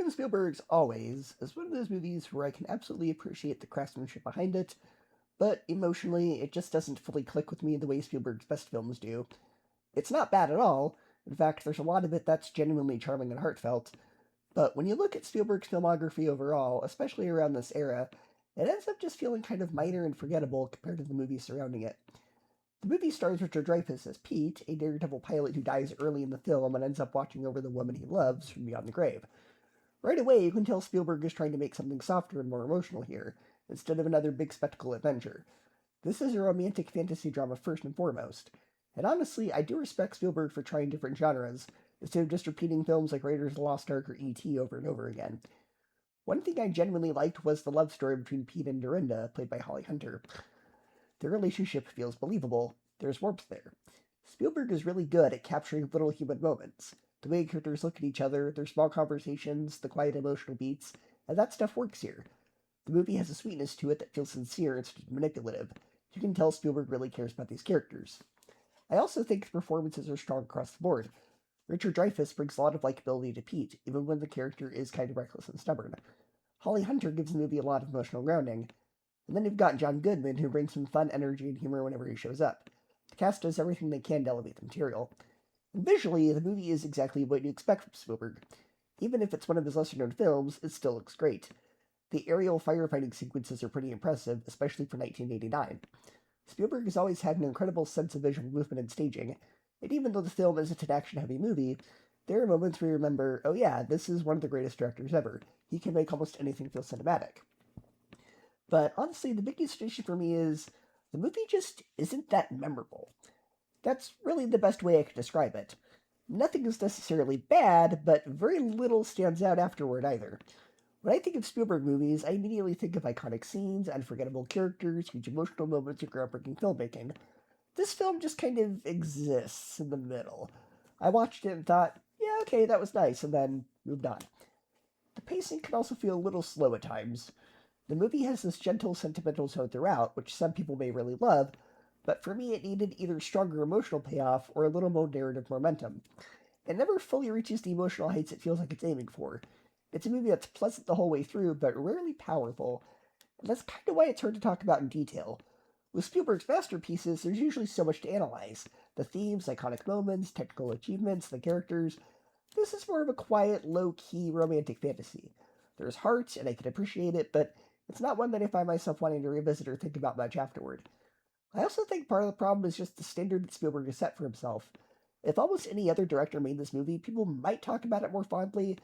Steven Spielberg's Always is one of those movies where I can absolutely appreciate the craftsmanship behind it, but emotionally, it just doesn't fully click with me the way Spielberg's best films do. It's not bad at all. In fact, there's a lot of it that's genuinely charming and heartfelt. But when you look at Spielberg's filmography overall, especially around this era, it ends up just feeling kind of minor and forgettable compared to the movies surrounding it. The movie stars Richard Dreyfuss as Pete, a daredevil pilot who dies early in the film and ends up watching over the woman he loves from beyond the grave. Right away, you can tell Spielberg is trying to make something softer and more emotional here, instead of another big spectacle adventure. This is a romantic fantasy drama first and foremost. And honestly, I do respect Spielberg for trying different genres, instead of just repeating films like Raiders of the Lost Ark or E.T. over and over again. One thing I genuinely liked was the love story between Pete and Dorinda, played by Holly Hunter. Their relationship feels believable. There's warmth there. Spielberg is really good at capturing little human moments. The way characters look at each other, their small conversations, the quiet emotional beats, and that stuff works here. The movie has a sweetness to it that feels sincere instead of manipulative. You can tell Spielberg really cares about these characters. I also think the performances are strong across the board. Richard Dreyfuss brings a lot of likability to Pete, even when the character is kind of reckless and stubborn. Holly Hunter gives the movie a lot of emotional grounding. And then you've got John Goodman, who brings some fun energy and humor whenever he shows up. The cast does everything they can to elevate the material. And visually, the movie is exactly what you expect from Spielberg. Even if it's one of his lesser-known films, it still looks great. The aerial firefighting sequences are pretty impressive, especially for 1989. Spielberg has always had an incredible sense of visual movement and staging, and even though the film isn't an action-heavy movie, there are moments where you remember, oh yeah, this is one of the greatest directors ever. He can make almost anything feel cinematic. But honestly, the biggest issue for me is the movie just isn't that memorable. That's really the best way I could describe it. Nothing is necessarily bad, but very little stands out afterward either. When I think of Spielberg movies, I immediately think of iconic scenes, unforgettable characters, huge emotional moments, and groundbreaking filmmaking. This film just kind of exists in the middle. I watched it and thought, yeah, okay, that was nice, and then moved on. The pacing can also feel a little slow at times. The movie has this gentle, sentimental tone throughout, which some people may really love, but for me it needed either stronger emotional payoff or a little more narrative momentum. It never fully reaches the emotional heights it feels like it's aiming for. It's a movie that's pleasant the whole way through, but rarely powerful, and that's kind of why it's hard to talk about in detail. With Spielberg's masterpieces, there's usually so much to analyze. The themes, iconic moments, technical achievements, the characters. This is more of a quiet, low-key romantic fantasy. There's heart, and I can appreciate it, but it's not one that I find myself wanting to revisit or think about much afterward. I also think part of the problem is just the standard that Spielberg has set for himself. If almost any other director made this movie, people might talk about it more fondly,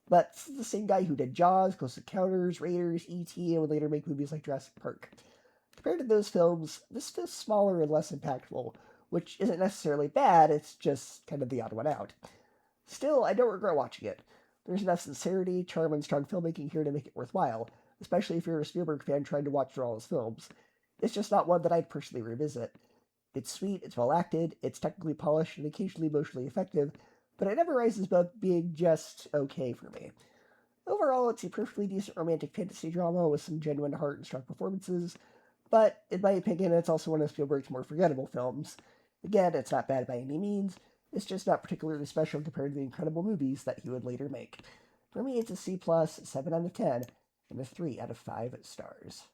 but this is the same guy who did Jaws, Close Encounters, Raiders, E.T., and would later make movies like Jurassic Park. Compared to those films, this feels smaller and less impactful, which isn't necessarily bad, it's just kind of the odd one out. Still, I don't regret watching it. There's enough sincerity, charm, and strong filmmaking here to make it worthwhile, especially if you're a Spielberg fan trying to watch through all his films. It's just not one that I'd personally revisit. It's sweet, it's well acted, it's technically polished, and occasionally emotionally effective, but it never rises above being just okay for me. Overall, it's a perfectly decent romantic fantasy drama with some genuine heart and strong performances, but in my opinion, it's also one of Spielberg's more forgettable films. Again, it's not bad by any means, it's just not particularly special compared to the incredible movies that he would later make. For me, it's a C+, 7 out of 10, and a 3 out of 5 stars.